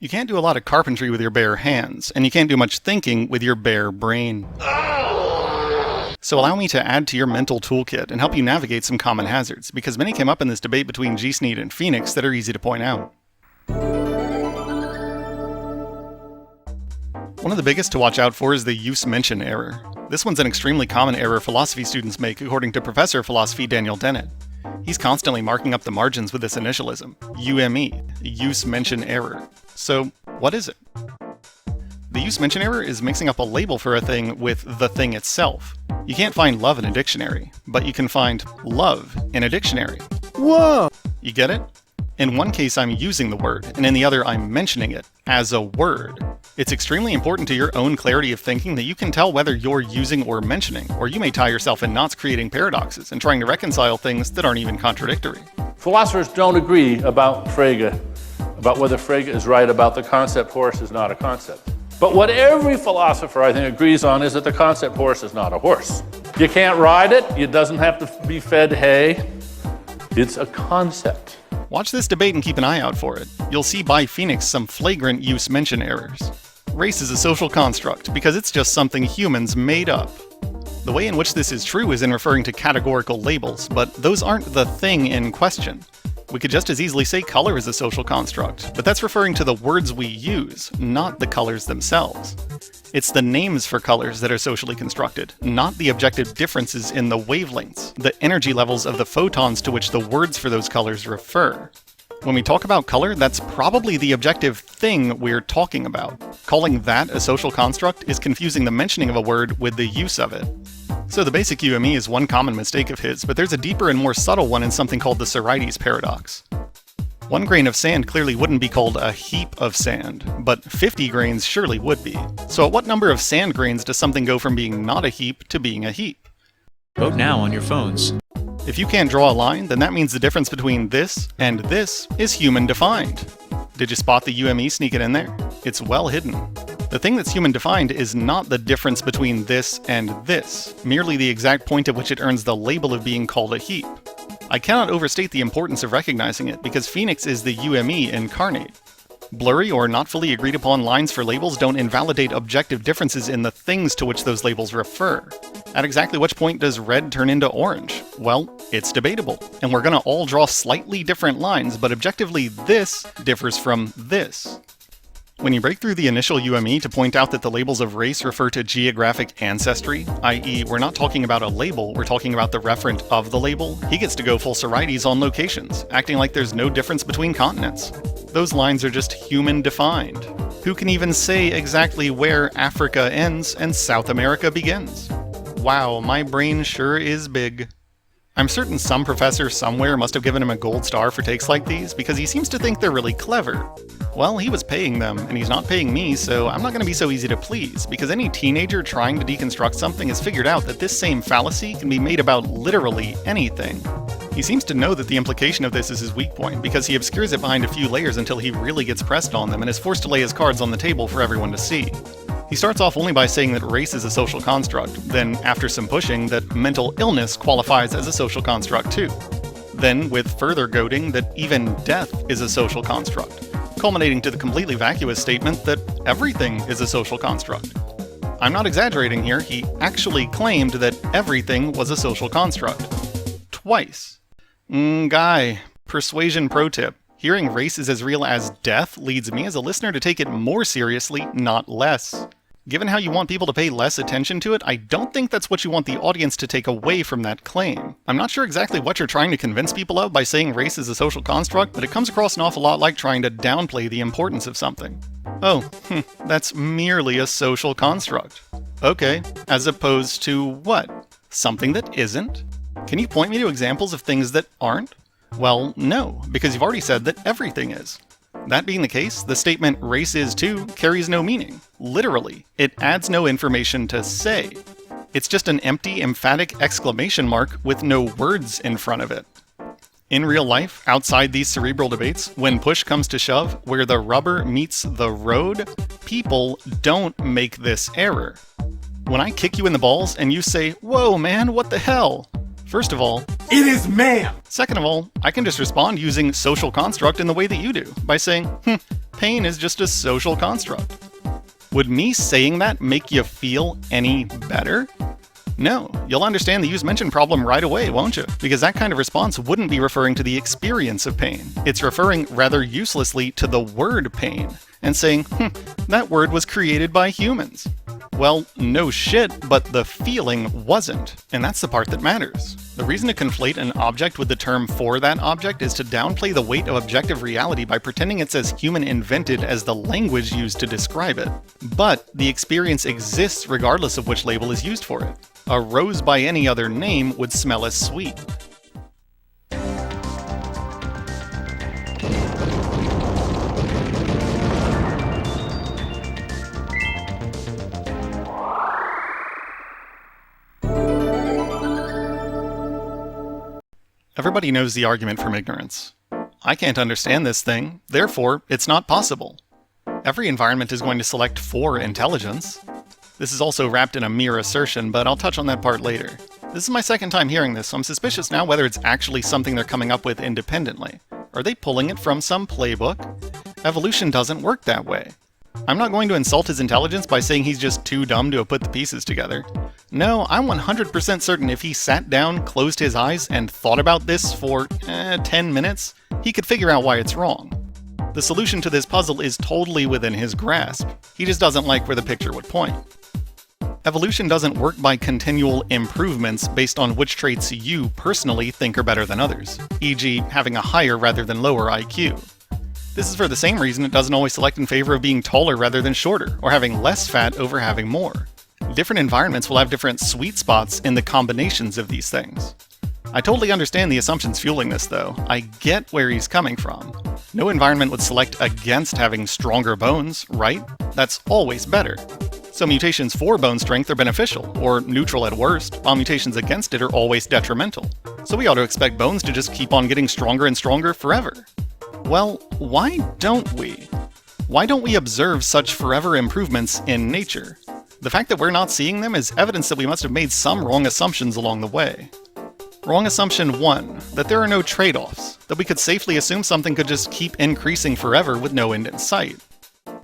You can't do a lot of carpentry with your bare hands, and you can't do much thinking with your bare brain. So allow me to add to your mental toolkit and help you navigate some common hazards, because many came up in this debate between GSneed and Phenomiks that are easy to point out. One of the biggest to watch out for is the use-mention error. This one's an extremely common error philosophy students make, according to Professor of Philosophy Daniel Dennett. He's constantly marking up the margins with this initialism, UME, use-mention error. So, what is it? The use-mention error is mixing up a label for a thing with the thing itself. You can't find love in a dictionary, but you can find love in a dictionary. Whoa! You get it? In one case I'm using the word, and in the other I'm mentioning it as a word. It's extremely important to your own clarity of thinking that you can tell whether you're using or mentioning, or you may tie yourself in knots creating paradoxes and trying to reconcile things that aren't even contradictory. Philosophers don't agree about Frege, about whether Frege is right about the concept horse is not a concept. But what every philosopher, I think, agrees on is that the concept horse is not a horse. You can't ride it, it doesn't have to be fed hay. It's a concept. Watch this debate and keep an eye out for it. You'll see by Phenomiks some flagrant use-mention errors. Race is a social construct because it's just something humans made up. The way in which this is true is in referring to categorical labels, but those aren't the thing in question. We could just as easily say color is a social construct, but that's referring to the words we use, not the colors themselves. It's the names for colors that are socially constructed, not the objective differences in the wavelengths, the energy levels of the photons to which the words for those colors refer. When we talk about color, that's probably the objective thing we're talking about. Calling that a social construct is confusing the mentioning of a word with the use of it. So the basic UME is one common mistake of his, but there's a deeper and more subtle one in something called the cited paradox. One grain of sand clearly wouldn't be called a heap of sand, but 50 grains surely would be. So at what number of sand grains does something go from being not a heap to being a heap? Vote now on your phones. If you can't draw a line, then that means the difference between this and this is human defined. Did you spot the UME sneaking in there? It's well hidden. The thing that's human defined is not the difference between this and this, merely the exact point at which it earns the label of being called a heap. I cannot overstate the importance of recognizing it, because Phenomiks is the UME incarnate. Blurry or not fully agreed upon lines for labels don't invalidate objective differences in the things to which those labels refer. At exactly which point does red turn into orange? Well, it's debatable, and we're gonna all draw slightly different lines, but objectively this differs from this. When you break through the initial UME to point out that the labels of race refer to geographic ancestry, i.e. we're not talking about a label, we're talking about the referent of the label, he gets to go full cites on locations, acting like there's no difference between continents. Those lines are just human defined. Who can even say exactly where Africa ends and South America begins? Wow, my brain sure is big. I'm certain some professor somewhere must have given him a gold star for takes like these, because he seems to think they're really clever. Well, he was paying them, and he's not paying me, so I'm not going to be so easy to please, because any teenager trying to deconstruct something has figured out that this same fallacy can be made about literally anything. He seems to know that the implication of this is his weak point, because he obscures it behind a few layers until he really gets pressed on them and is forced to lay his cards on the table for everyone to see. He starts off only by saying that race is a social construct, then after some pushing that mental illness qualifies as a social construct too. Then with further goading that even death is a social construct, culminating to the completely vacuous statement that everything is a social construct. I'm not exaggerating here, he actually claimed that everything was a social construct. Twice. Guy, persuasion pro tip. Hearing race is as real as death leads me as a listener to take it more seriously, not less. Given how you want people to pay less attention to it, I don't think that's what you want the audience to take away from that claim. I'm not sure exactly what you're trying to convince people of by saying race is a social construct, but it comes across an awful lot like trying to downplay the importance of something. Oh, that's merely a social construct. Okay, as opposed to what? Something that isn't? Can you point me to examples of things that aren't? Well, no, because you've already said that everything is. That being the case, the statement race is too carries no meaning. Literally, it adds no information to say. It's just an empty, emphatic exclamation mark with no words in front of it. In real life, outside these cerebral debates, when push comes to shove, where the rubber meets the road, people don't make this error. When I kick you in the balls and you say, "Whoa man, what the hell?" First of all, It is ma'am! second of all, I can just respond using social construct in the way that you do, by saying, pain is just a social construct. Would me saying that make you feel any better? No, you'll understand the use mentioned problem right away, won't you? Because that kind of response wouldn't be referring to the experience of pain. It's referring rather uselessly to the word pain, and saying, that word was created by humans. Well, no shit, but the feeling wasn't. And that's the part that matters. The reason to conflate an object with the term for that object is to downplay the weight of objective reality by pretending it's as human invented as the language used to describe it. But the experience exists regardless of which label is used for it. A rose by any other name would smell as sweet. Everybody knows the argument from ignorance. I can't understand this thing, therefore it's not possible. Every environment is going to select for intelligence. This is also wrapped in a mere assertion, but I'll touch on that part later. This is my second time hearing this, so I'm suspicious now whether it's actually something they're coming up with independently. Are they pulling it from some playbook? Evolution doesn't work that way. I'm not going to insult his intelligence by saying he's just too dumb to have put the pieces together. No, I'm 100% certain if he sat down, closed his eyes, and thought about this for 10 minutes, he could figure out why it's wrong. The solution to this puzzle is totally within his grasp. He just doesn't like where the picture would point. Evolution doesn't work by continual improvements based on which traits you personally think are better than others, e.g. having a higher rather than lower IQ. This is for the same reason it doesn't always select in favor of being taller rather than shorter, or having less fat over having more. Different environments will have different sweet spots in the combinations of these things. I totally understand the assumptions fueling this though. I get where he's coming from. No environment would select against having stronger bones, right? That's always better. So mutations for bone strength are beneficial, or neutral at worst, while mutations against it are always detrimental. So we ought to expect bones to just keep on getting stronger and stronger forever. Well, why don't we? Why don't we observe such forever improvements in nature? The fact that we're not seeing them is evidence that we must have made some wrong assumptions along the way. Wrong assumption 1, that there are no trade-offs, that we could safely assume something could just keep increasing forever with no end in sight.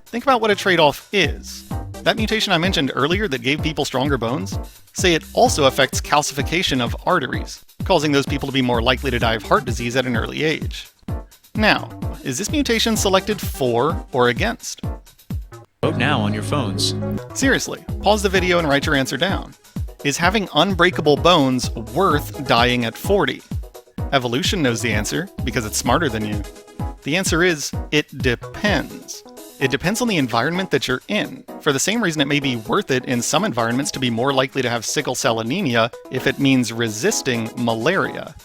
Think about what a trade-off is. That mutation I mentioned earlier that gave people stronger bones, say it also affects calcification of arteries, causing those people to be more likely to die of heart disease at an early age. Now, is this mutation selected for or against? Vote now on your phones. Seriously, pause the video and write your answer down. Is having unbreakable bones worth dying at 40? Evolution knows the answer, because it's smarter than you. The answer is, it depends. It depends on the environment that you're in. For the same reason it may be worth it in some environments to be more likely to have sickle cell anemia if it means resisting malaria.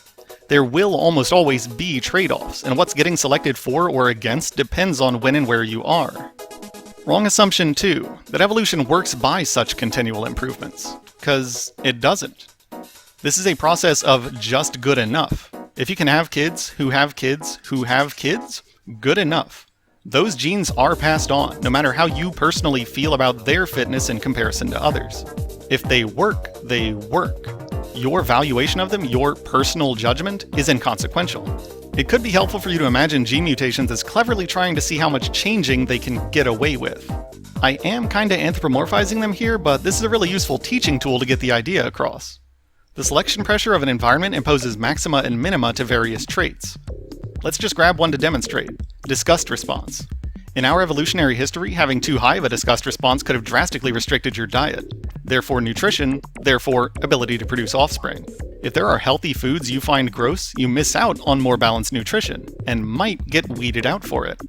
There will almost always be trade-offs, and what's getting selected for or against depends on when and where you are. Wrong assumption 2, that evolution works by such continual improvements, because it doesn't. This is a process of just good enough. If you can have kids who have kids who have kids, good enough. Those genes are passed on, no matter how you personally feel about their fitness in comparison to others. If they work, they work. Your valuation of them, your personal judgment, is inconsequential. It could be helpful for you to imagine gene mutations as cleverly trying to see how much changing they can get away with. I am kinda anthropomorphizing them here, but this is a really useful teaching tool to get the idea across. The selection pressure of an environment imposes maxima and minima to various traits. Let's just grab one to demonstrate. Disgust response. In our evolutionary history, having too high of a disgust response could have drastically restricted your diet. Therefore nutrition, therefore ability to produce offspring. If there are healthy foods you find gross, you miss out on more balanced nutrition, and might get weeded out for it.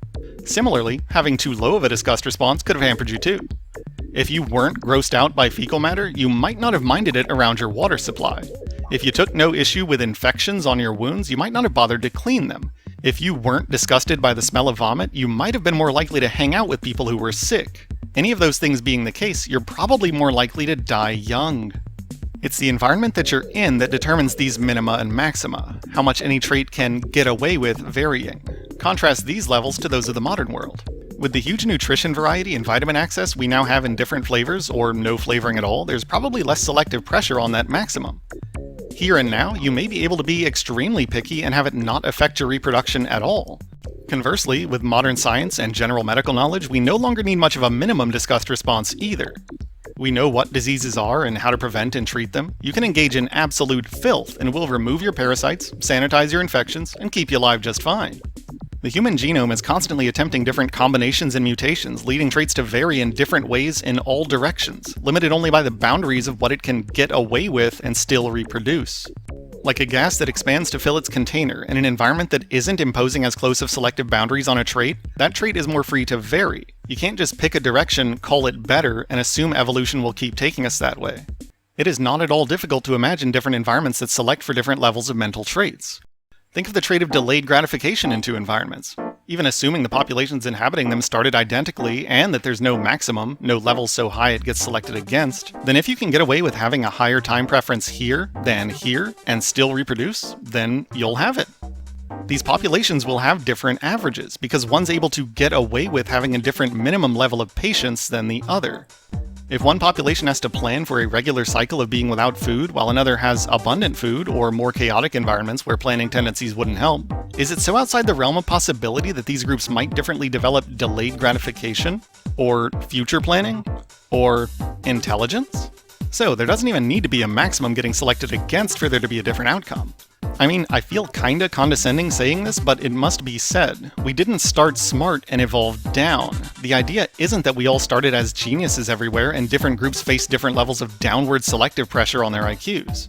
Similarly, having too low of a disgust response could have hampered you too. If you weren't grossed out by fecal matter, you might not have minded it around your water supply. If you took no issue with infections on your wounds, you might not have bothered to clean them. If you weren't disgusted by the smell of vomit, you might have been more likely to hang out with people who were sick. Any of those things being the case, you're probably more likely to die young. It's the environment that you're in that determines these minima and maxima, how much any trait can get away with varying. Contrast these levels to those of the modern world. With the huge nutrition variety and vitamin access we now have in different flavors, or no flavoring at all, there's probably less selective pressure on that maximum. Here and now, you may be able to be extremely picky and have it not affect your reproduction at all. Conversely, with modern science and general medical knowledge, we no longer need much of a minimum disgust response either. We know what diseases are and how to prevent and treat them. You can engage in absolute filth and we'll remove your parasites, sanitize your infections, and keep you alive just fine. The human genome is constantly attempting different combinations and mutations, leading traits to vary in different ways in all directions, limited only by the boundaries of what it can get away with and still reproduce. Like a gas that expands to fill its container in an environment that isn't imposing as close of selective boundaries on a trait, that trait is more free to vary. You can't just pick a direction, call it better, and assume evolution will keep taking us that way. It is not at all difficult to imagine different environments that select for different levels of mental traits. Think of the trait of delayed gratification in two environments. Even assuming the populations inhabiting them started identically and that there's no maximum, no level so high it gets selected against, then if you can get away with having a higher time preference here than here and still reproduce, then you'll have it. These populations will have different averages because one's able to get away with having a different minimum level of patience than the other. If one population has to plan for a regular cycle of being without food while another has abundant food or more chaotic environments where planning tendencies wouldn't help, is it so outside the realm of possibility that these groups might differently develop delayed gratification? Or future planning? Or intelligence? So there doesn't even need to be a maximum getting selected against for there to be a different outcome. I mean, I feel kinda condescending saying this, but it must be said. We didn't start smart and evolve down. The idea isn't that we all started as geniuses everywhere and different groups face different levels of downward selective pressure on their IQs.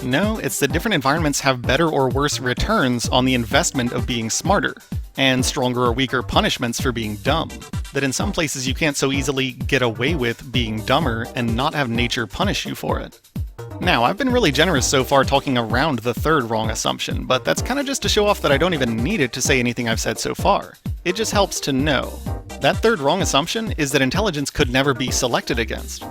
No, it's that different environments have better or worse returns on the investment of being smarter, and stronger or weaker punishments for being dumb. That in some places you can't so easily get away with being dumber and not have nature punish you for it. Now, I've been really generous so far talking around the third wrong assumption, but that's kinda just to show off that I don't even need it to say anything I've said so far. It just helps to know. That third wrong assumption is that intelligence could never be selected against.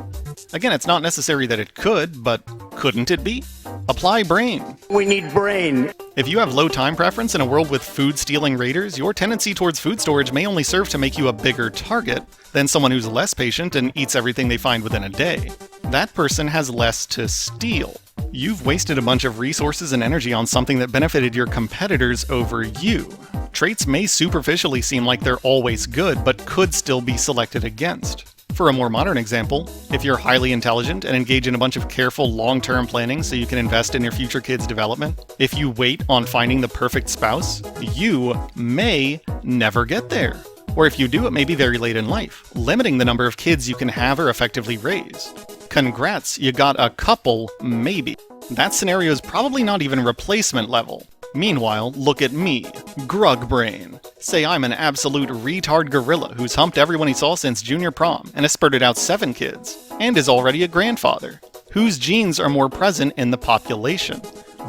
Again, it's not necessary that it could, but couldn't it be? Apply brain. We need brain. If you have low time preference in a world with food-stealing raiders, your tendency towards food storage may only serve to make you a bigger target than someone who's less patient and eats everything they find within a day. That person has less to steal. You've wasted a bunch of resources and energy on something that benefited your competitors over you. Traits may superficially seem like they're always good, but could still be selected against. For a more modern example, if you're highly intelligent and engage in a bunch of careful long-term planning so you can invest in your future kids' development, if you wait on finding the perfect spouse, you may never get there. Or if you do, it may be very late in life, limiting the number of kids you can have or effectively raise. Congrats, you got a couple, maybe. That scenario is probably not even replacement level. Meanwhile, look at me, Grug Brain. Say I'm an absolute retard gorilla who's humped everyone he saw since junior prom and has spurted out 7 kids, and is already a grandfather. Whose genes are more present in the population?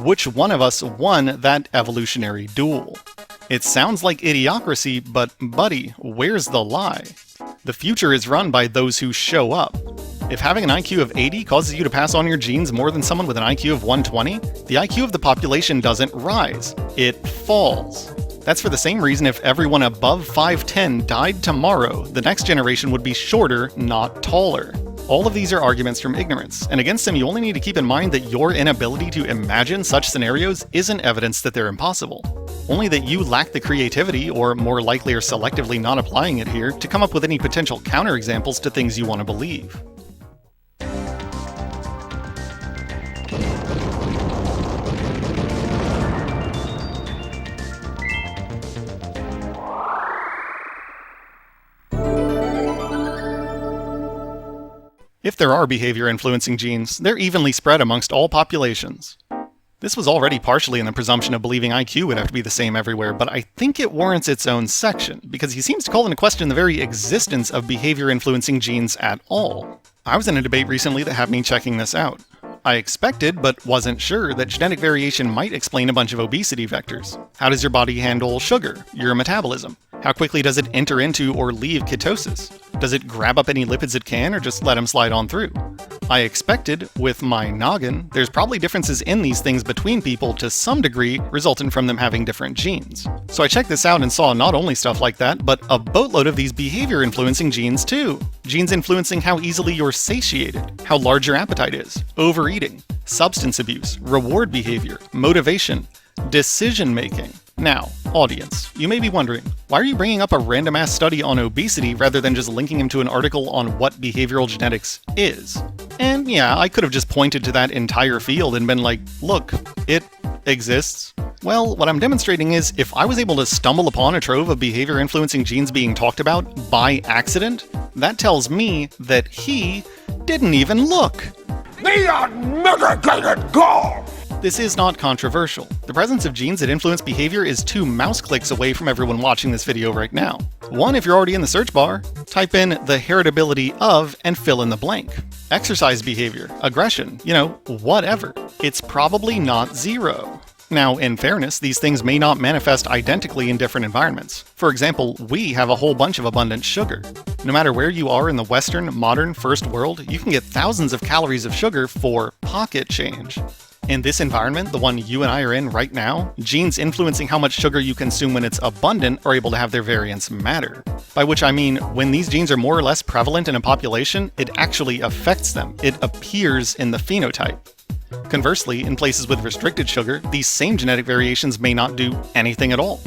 Which one of us won that evolutionary duel? It sounds like idiocracy, but buddy, where's the lie? The future is run by those who show up. If having an IQ of 80 causes you to pass on your genes more than someone with an IQ of 120, the IQ of the population doesn't rise, it falls. That's for the same reason if everyone above 5'10 died tomorrow, the next generation would be shorter, not taller. All of these are arguments from ignorance, and against them you only need to keep in mind that your inability to imagine such scenarios isn't evidence that they're impossible. Only that you lack the creativity, or more likely are selectively not applying it here, to come up with any potential counterexamples to things you want to believe. If there are behavior-influencing genes, they're evenly spread amongst all populations. This was already partially in the presumption of believing IQ would have to be the same everywhere, but I think it warrants its own section, because he seems to call into question the very existence of behavior-influencing genes at all. I was in a debate recently that had me checking this out. I expected, but wasn't sure, that genetic variation might explain a bunch of obesity vectors. How does your body handle sugar, your metabolism? How quickly does it enter into or leave ketosis? Does it grab up any lipids it can or just let them slide on through? I expected, with my noggin, there's probably differences in these things between people to some degree, resultant from them having different genes. So I checked this out and saw not only stuff like that, but a boatload of these behavior-influencing genes too. Genes influencing how easily you're satiated, how large your appetite is, overeating, substance abuse, reward behavior, motivation, decision making. Now, audience, you may be wondering, why are you bringing up a random-ass study on obesity rather than just linking him to an article on what behavioral genetics is? And yeah, I could have just pointed to that entire field and been like, look, it exists. Well, what I'm demonstrating is, if I was able to stumble upon a trove of behavior-influencing genes being talked about by accident, that tells me that he didn't even look. The unmitigated gall! This is not controversial. The presence of genes that influence behavior is 2 mouse clicks away from everyone watching this video right now. One, if you're already in the search bar, type in the heritability of and fill in the blank. Exercise behavior, aggression, whatever. It's probably not 0. Now, in fairness, these things may not manifest identically in different environments. For example, we have a whole bunch of abundant sugar. No matter where you are in the Western, modern, first world, you can get thousands of calories of sugar for pocket change. In this environment, the one you and I are in right now, genes influencing how much sugar you consume when it's abundant are able to have their variance matter. By which I mean, when these genes are more or less prevalent in a population, it actually affects them. It appears in the phenotype. Conversely, in places with restricted sugar, these same genetic variations may not do anything at all.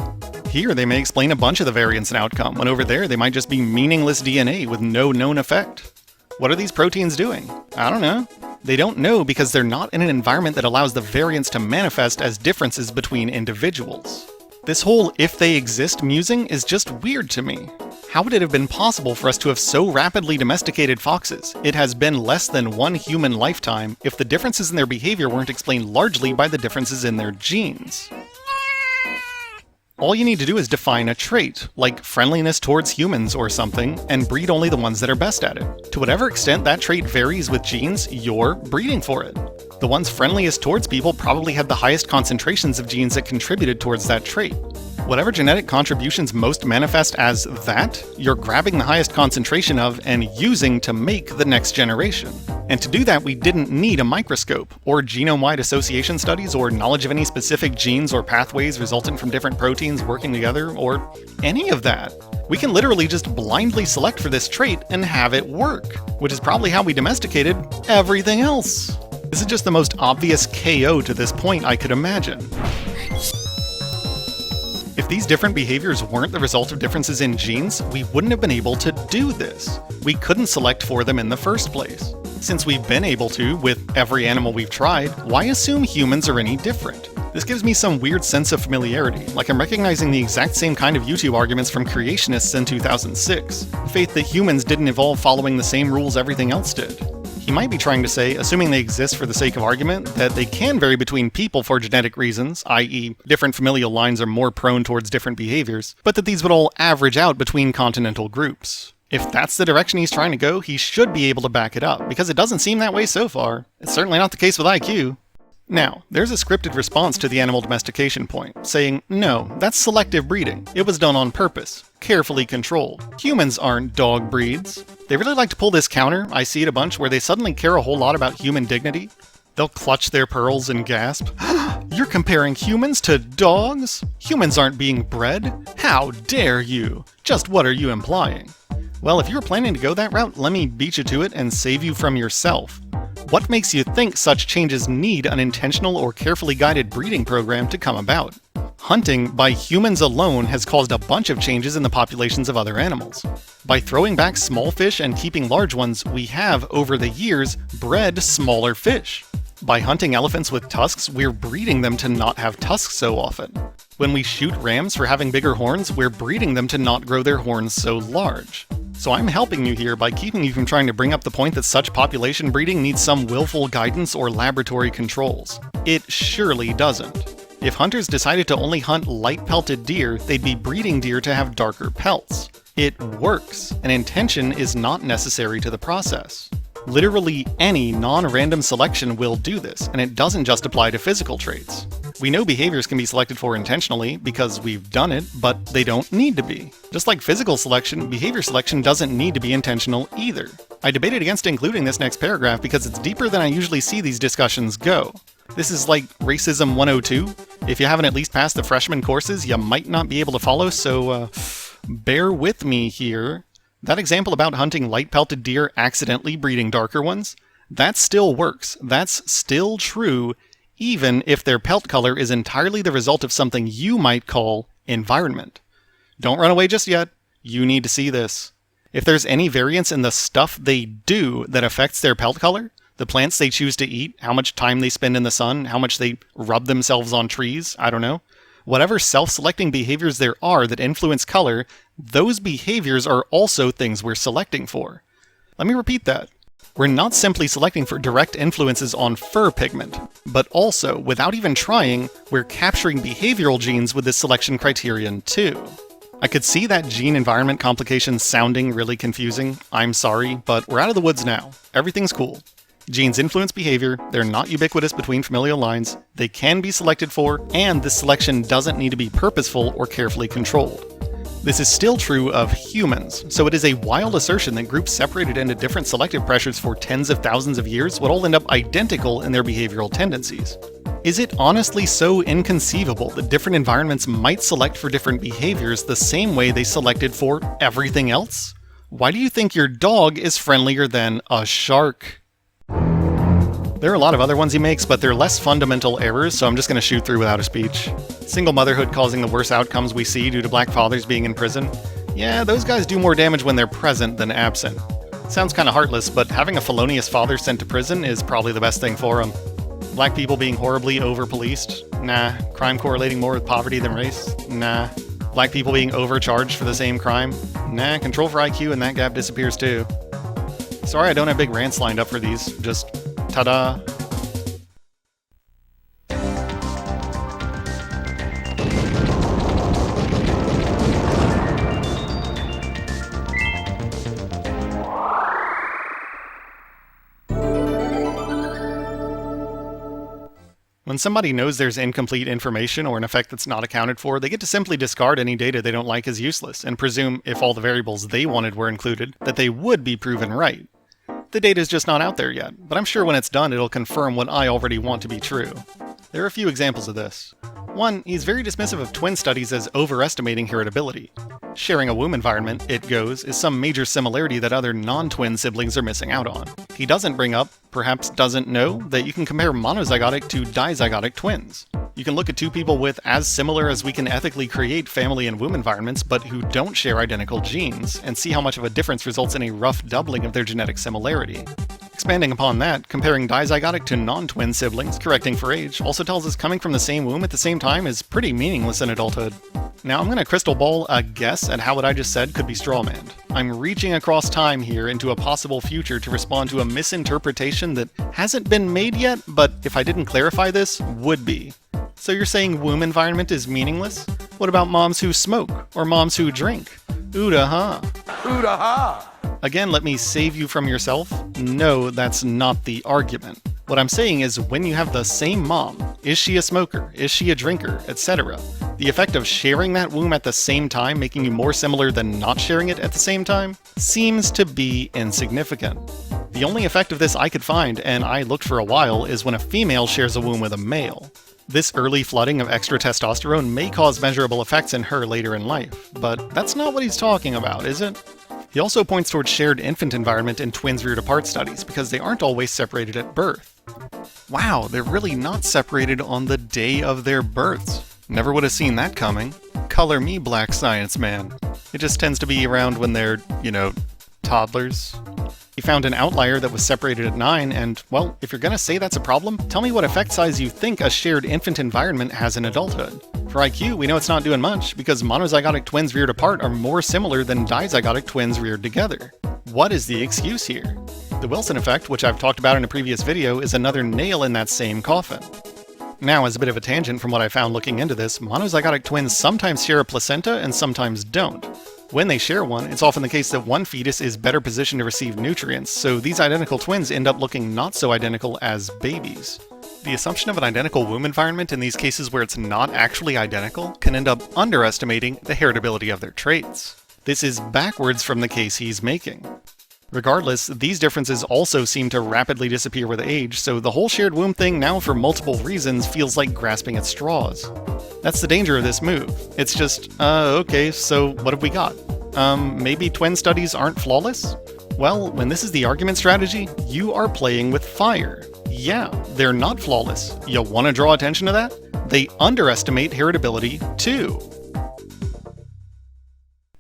Here, they may explain a bunch of the variance and outcome, when over there they might just be meaningless DNA with no known effect. What are these proteins doing? I don't know. They don't know because they're not in an environment that allows the variance to manifest as differences between individuals. This whole if they exist musing is just weird to me. How would it have been possible for us to have so rapidly domesticated foxes? It has been less than 1 human lifetime if the differences in their behavior weren't explained largely by the differences in their genes. All you need to do is define a trait, like friendliness towards humans or something, and breed only the ones that are best at it. To whatever extent that trait varies with genes, you're breeding for it. The ones friendliest towards people probably had the highest concentrations of genes that contributed towards that trait. Whatever genetic contributions most manifest as that, you're grabbing the highest concentration of and using to make the next generation. And to do that, we didn't need a microscope, or genome-wide association studies, or knowledge of any specific genes or pathways resultant from different proteins working together, or any of that. We can literally just blindly select for this trait and have it work, which is probably how we domesticated everything else. This is just the most obvious KO to this point I could imagine. If these different behaviors weren't the result of differences in genes, we wouldn't have been able to do this. We couldn't select for them in the first place. Since we've been able to, with every animal we've tried, why assume humans are any different? This gives me some weird sense of familiarity, like I'm recognizing the exact same kind of YouTube arguments from creationists in 2006. Faith that humans didn't evolve following the same rules everything else did. He might be trying to say, assuming they exist for the sake of argument, that they can vary between people for genetic reasons, i.e. different familial lines are more prone towards different behaviors, but that these would all average out between continental groups. If that's the direction he's trying to go, he should be able to back it up, because it doesn't seem that way so far. It's certainly not the case with IQ. Now, there's a scripted response to the animal domestication point, saying, no, that's selective breeding. It was done on purpose, carefully controlled. Humans aren't dog breeds. They really like to pull this counter, I see it a bunch, where they suddenly care a whole lot about human dignity. They'll clutch their pearls and gasp, "You're comparing humans to dogs? Humans aren't being bred? How dare you? Just what are you implying?" Well, if you were planning to go that route, let me beat you to it and save you from yourself. What makes you think such changes need an intentional or carefully guided breeding program to come about? Hunting by humans alone has caused a bunch of changes in the populations of other animals. By throwing back small fish and keeping large ones, we have, over the years, bred smaller fish. By hunting elephants with tusks, we're breeding them to not have tusks so often. When we shoot rams for having bigger horns, we're breeding them to not grow their horns so large. So I'm helping you here by keeping you from trying to bring up the point that such population breeding needs some willful guidance or laboratory controls. It surely doesn't. If hunters decided to only hunt light-pelted deer, they'd be breeding deer to have darker pelts. It works, and intention is not necessary to the process. Literally any non-random selection will do this, and it doesn't just apply to physical traits. We know behaviors can be selected for intentionally because we've done it, but they don't need to be. Just like physical selection, behavior selection doesn't need to be intentional either. I debated against including this next paragraph because it's deeper than I usually see these discussions go. This is like Racism 102. If you haven't at least passed the freshman courses, you might not be able to follow, so bear with me here. That example about hunting light-pelted deer accidentally breeding darker ones? That still works. That's still true, even if their pelt color is entirely the result of something you might call environment. Don't run away just yet. You need to see this. If there's any variance in the stuff they do that affects their pelt color, the plants they choose to eat, how much time they spend in the sun, how much they rub themselves on trees, I don't know. Whatever self-selecting behaviors there are that influence color, those behaviors are also things we're selecting for. Let me repeat that. We're not simply selecting for direct influences on fur pigment, but also, without even trying, we're capturing behavioral genes with this selection criterion too. I could see that gene-environment complication sounding really confusing. I'm sorry, but we're out of the woods now. Everything's cool. Genes influence behavior, they're not ubiquitous between familial lines, they can be selected for, and this selection doesn't need to be purposeful or carefully controlled. This is still true of humans, so it is a wild assertion that groups separated into different selective pressures for tens of thousands of years would all end up identical in their behavioral tendencies. Is it honestly so inconceivable that different environments might select for different behaviors the same way they selected for everything else? Why do you think your dog is friendlier than a shark? There are a lot of other ones he makes, but they're less fundamental errors, so I'm just going to shoot through without a speech. Single motherhood causing the worst outcomes we see due to black fathers being in prison. Yeah, those guys do more damage when they're present than absent. Sounds kinda heartless, but having a felonious father sent to prison is probably the best thing for him. Black people being horribly over-policed? Nah. Crime correlating more with poverty than race? Nah. Black people being overcharged for the same crime? Nah. Control for IQ and that gap disappears too. Sorry I don't have big rants lined up for these, just ta-da. When somebody knows there's incomplete information or an effect that's not accounted for, they get to simply discard any data they don't like as useless and presume, if all the variables they wanted were included, that they would be proven right. The data is just not out there yet, but I'm sure when it's done it'll confirm what I already want to be true. There are a few examples of this. One, he's very dismissive of twin studies as overestimating heritability. Sharing a womb environment, it goes, is some major similarity that other non-twin siblings are missing out on. He doesn't bring up, perhaps doesn't know, that you can compare monozygotic to dizygotic twins. You can look at two people with as similar as we can ethically create family and womb environments, but who don't share identical genes, and see how much of a difference results in a rough doubling of their genetic similarity. Expanding upon that, comparing dizygotic to non-twin siblings, correcting for age, also tells us coming from the same womb at the same time is pretty meaningless in adulthood. Now I'm going to crystal ball a guess at how what I just said could be strawmanned. I'm reaching across time here into a possible future to respond to a misinterpretation that hasn't been made yet, but if I didn't clarify this, would be. So you're saying womb environment is meaningless? What about moms who smoke, or moms who drink? Ooh-da-ha. Ooh-da-ha! Again, let me save you from yourself. No, that's not the argument. What I'm saying is when you have the same mom, is she a smoker, is she a drinker, etc., the effect of sharing that womb at the same time making you more similar than not sharing it at the same time seems to be insignificant. The only effect of this I could find, and I looked for a while, is when a female shares a womb with a male. This early flooding of extra testosterone may cause measurable effects in her later in life, but that's not what he's talking about, is it? He also points towards shared infant environment in twins reared apart studies, because they aren't always separated at birth. Wow, they're really not separated on the day of their births. Never would have seen that coming. Color me black science man. It just tends to be around when they're, toddlers. He found an outlier that was separated at 9, and, well, if you're gonna say that's a problem, tell me what effect size you think a shared infant environment has in adulthood. For IQ, we know it's not doing much, because monozygotic twins reared apart are more similar than dizygotic twins reared together. What is the excuse here? The Wilson effect, which I've talked about in a previous video, is another nail in that same coffin. Now, as a bit of a tangent from what I found looking into this, monozygotic twins sometimes share a placenta and sometimes don't. When they share one, it's often the case that one fetus is better positioned to receive nutrients, so these identical twins end up looking not so identical as babies. The assumption of an identical womb environment in these cases where it's not actually identical can end up underestimating the heritability of their traits. This is backwards from the case he's making. Regardless, these differences also seem to rapidly disappear with age, so the whole shared womb thing now for multiple reasons feels like grasping at straws. That's the danger of this move. It's just, okay, so what have we got? Maybe twin studies aren't flawless? Well, when this is the argument strategy, you are playing with fire. Yeah, they're not flawless. You want to draw attention to that? They underestimate heritability, too.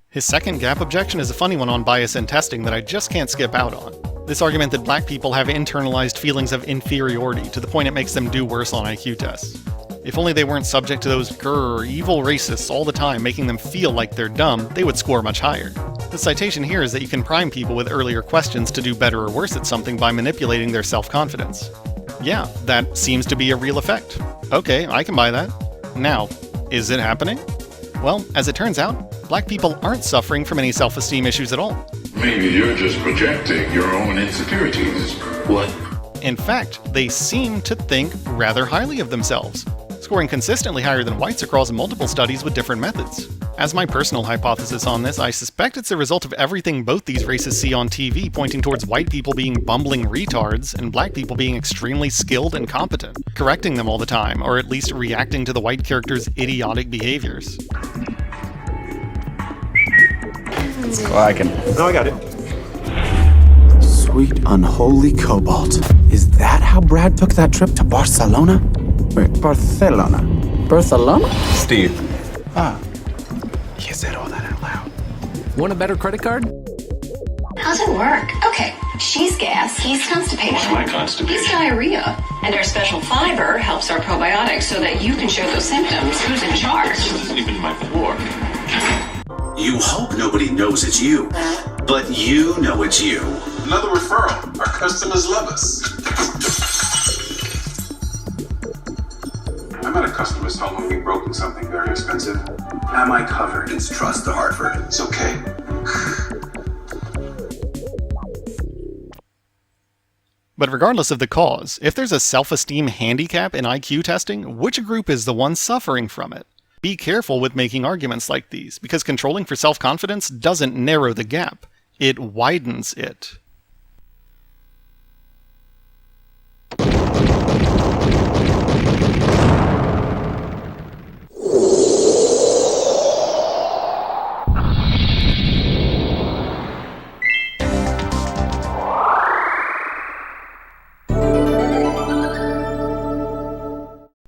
His second gap objection is a funny one on bias in testing that I just can't skip out on. This argument that black people have internalized feelings of inferiority to the point it makes them do worse on IQ tests. If only they weren't subject to those grrr, evil racists all the time making them feel like they're dumb, they would score much higher. The citation here is that you can prime people with earlier questions to do better or worse at something by manipulating their self-confidence. Yeah, that seems to be a real effect. Okay, I can buy that. Now, is it happening? Well, as it turns out, black people aren't suffering from any self-esteem issues at all. Maybe you're just projecting your own insecurities. What? In fact, they seem to think rather highly of themselves, scoring consistently higher than whites across multiple studies with different methods. As my personal hypothesis on this, I suspect it's a result of everything both these races see on TV pointing towards white people being bumbling retards and black people being extremely skilled and competent, correcting them all the time, or at least reacting to the white characters' idiotic behaviors. I can. No, I got it. Sweet unholy cobalt. Is that how Brad took that trip to Barcelona? Wait, Barcelona. Barcelona? Steve. He said all that out loud. Want a better credit card? How's it work? Okay, she's gas, he's constipated. What's my constipation? He's diarrhea. And our special fiber helps our probiotics so that you can show those symptoms. Who's in charge? This isn't even my floor. You hope nobody knows it's you, but you know it's you. Another referral. Our customers love us. I met a customer's home when we broke in something very expensive. Am I covered? It's trust the Hartford. It's okay. But regardless of the cause, if there's a self-esteem handicap in IQ testing, which group is the one suffering from it? Be careful with making arguments like these, because controlling for self-confidence doesn't narrow the gap, it widens it.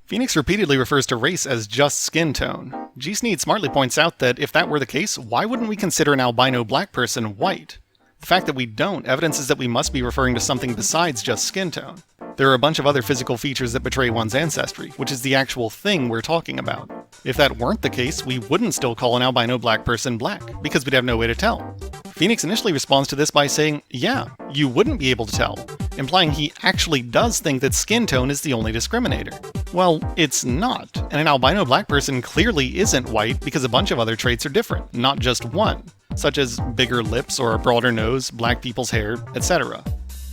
Phenomiks repeatedly refers to race as just skin tone. GSneed smartly points out that if that were the case, why wouldn't we consider an albino black person white? The fact that we don't evidences that we must be referring to something besides just skin tone. There are a bunch of other physical features that betray one's ancestry, which is the actual thing we're talking about. If that weren't the case, we wouldn't still call an albino black person black, because we'd have no way to tell. Phenomiks initially responds to this by saying, yeah, you wouldn't be able to tell, implying he actually does think that skin tone is the only discriminator. Well, it's not, and an albino black person clearly isn't white because a bunch of other traits are different, not just one, such as bigger lips or a broader nose, black people's hair, etc.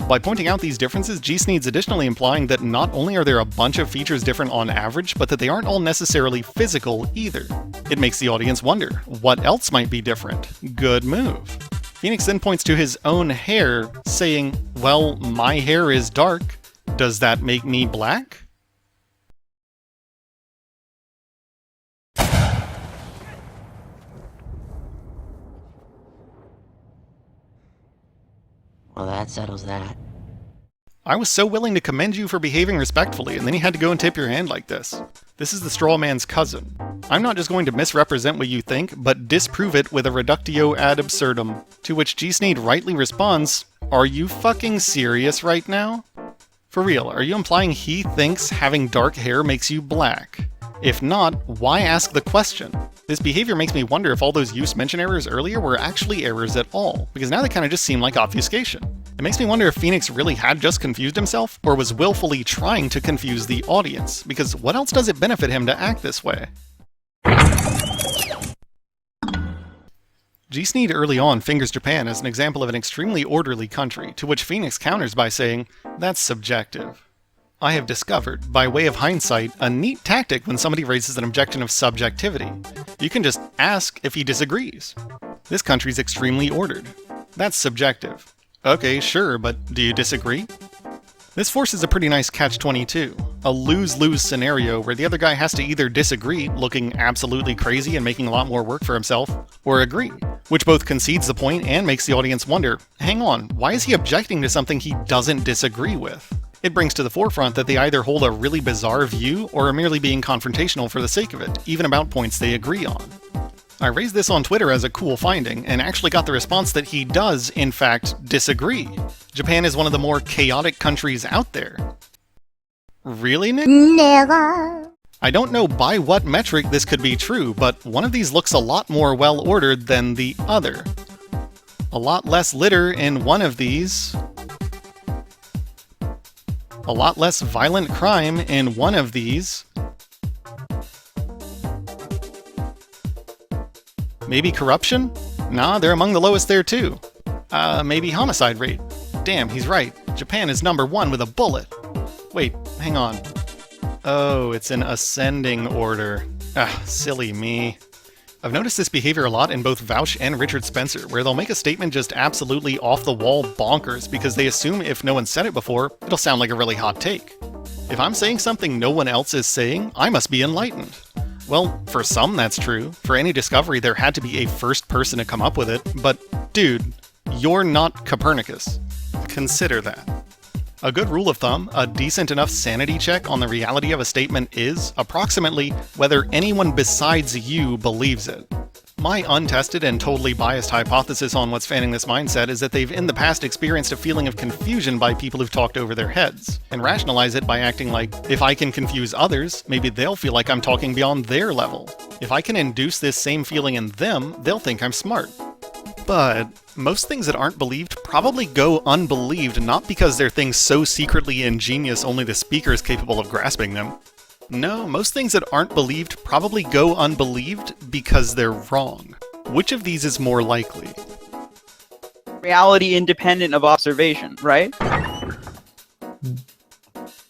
By pointing out these differences, GSneed's additionally implying that not only are there a bunch of features different on average, but that they aren't all necessarily physical either. It makes the audience wonder, what else might be different? Good move. Phenomiks then points to his own hair, saying, well, my hair is dark. Does that make me black? Well, that settles that. I was so willing to commend you for behaving respectfully, and then you had to go and tip your hand like this. This is the straw man's cousin. I'm not just going to misrepresent what you think, but disprove it with a reductio ad absurdum. To which GSneed rightly responds, are you fucking serious right now? For real, are you implying he thinks having dark hair makes you black? If not, why ask the question? This behavior makes me wonder if all those use mention errors earlier were actually errors at all, because now they kind of just seem like obfuscation. It makes me wonder if Phenomiks really had just confused himself, or was willfully trying to confuse the audience, because what else does it benefit him to act this way? GSneed early on fingers Japan as an example of an extremely orderly country, to which Phenomiks counters by saying, that's subjective. I have discovered, by way of hindsight, a neat tactic when somebody raises an objection of subjectivity. You can just ask if he disagrees. This country's extremely ordered. That's subjective. Okay, sure, but do you disagree? This forces a pretty nice catch-22, a lose-lose scenario where the other guy has to either disagree, looking absolutely crazy and making a lot more work for himself, or agree, which both concedes the point and makes the audience wonder, hang on, why is he objecting to something he doesn't disagree with? It brings to the forefront that they either hold a really bizarre view or are merely being confrontational for the sake of it, even about points they agree on. I raised this on Twitter as a cool finding, and actually got the response that he does, in fact, disagree. Japan is one of the more chaotic countries out there. Really, Nick? Never. I don't know by what metric this could be true, but one of these looks a lot more well-ordered than the other. A lot less litter in one of these. A lot less violent crime in one of these. Maybe corruption? Nah, they're among the lowest there too. Maybe homicide rate. Damn, he's right. Japan is #1 with a bullet. Wait, hang on. Oh, it's in ascending order. Ah, silly me. I've noticed this behavior a lot in both Vouch and Richard Spencer, where they'll make a statement just absolutely off-the-wall bonkers because they assume if no one said it before, it'll sound like a really hot take. If I'm saying something no one else is saying, I must be enlightened. Well, for some that's true. For any discovery, there had to be a first person to come up with it, but dude, you're not Copernicus. Consider that. A good rule of thumb, a decent enough sanity check on the reality of a statement is, approximately, whether anyone besides you believes it. My untested and totally biased hypothesis on what's fanning this mindset is that they've in the past experienced a feeling of confusion by people who've talked over their heads, and rationalize it by acting like, if I can confuse others, maybe they'll feel like I'm talking beyond their level. If I can induce this same feeling in them, they'll think I'm smart. But most things that aren't believed probably go unbelieved, not because they're things so secretly ingenious only the speaker is capable of grasping them. No, most things that aren't believed probably go unbelieved because they're wrong. Which of these is more likely? Reality independent of observation, right?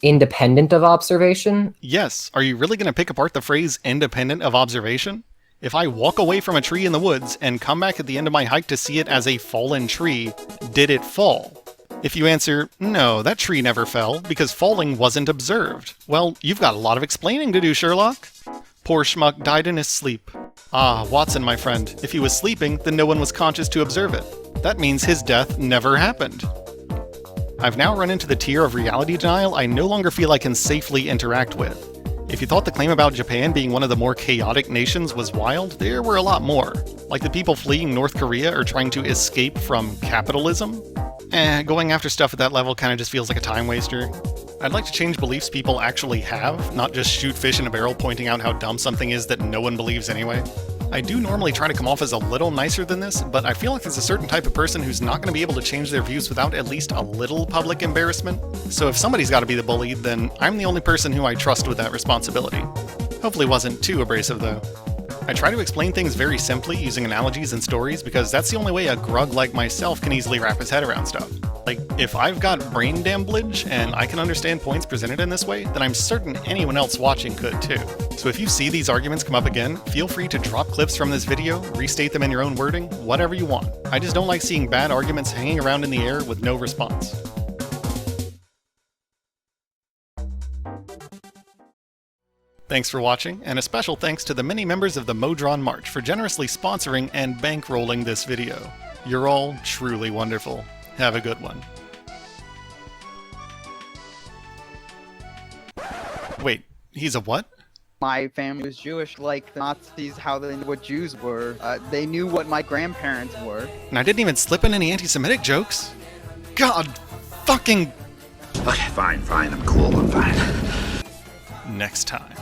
Independent of observation? Yes. Are you really going to pick apart the phrase independent of observation? If I walk away from a tree in the woods and come back at the end of my hike to see it as a fallen tree, did it fall? If you answer, no, that tree never fell, because falling wasn't observed, well, you've got a lot of explaining to do, Sherlock. Poor schmuck died in his sleep. Ah, Watson, my friend, if he was sleeping, then no one was conscious to observe it. That means his death never happened. I've now run into the tier of reality denial I no longer feel I can safely interact with. If you thought the claim about Japan being one of the more chaotic nations was wild, there were a lot more. Like the people fleeing North Korea or trying to escape from capitalism. Going after stuff at that level kind of just feels like a time waster. I'd like to change beliefs people actually have, not just shoot fish in a barrel pointing out how dumb something is that no one believes anyway. I do normally try to come off as a little nicer than this, but I feel like there's a certain type of person who's not going to be able to change their views without at least a little public embarrassment. So if somebody's got to be the bully, then I'm the only person who I trust with that responsibility. Hopefully wasn't too abrasive though. I try to explain things very simply using analogies and stories because that's the only way a grug like myself can easily wrap his head around stuff. Like, if I've got brain damblage and I can understand points presented in this way, then I'm certain anyone else watching could too. So if you see these arguments come up again, feel free to drop clips from this video, restate them in your own wording, whatever you want. I just don't like seeing bad arguments hanging around in the air with no response. Thanks for watching, and a special thanks to the many members of the Modron March for generously sponsoring and bankrolling this video. You're all truly wonderful. Have a good one. Wait, he's a what? My family was Jewish, like the Nazis, how they knew what Jews were. They knew what my grandparents were. And I didn't even slip in any anti-Semitic jokes. God fucking... Okay, fine, I'm cool, I'm fine. Next time.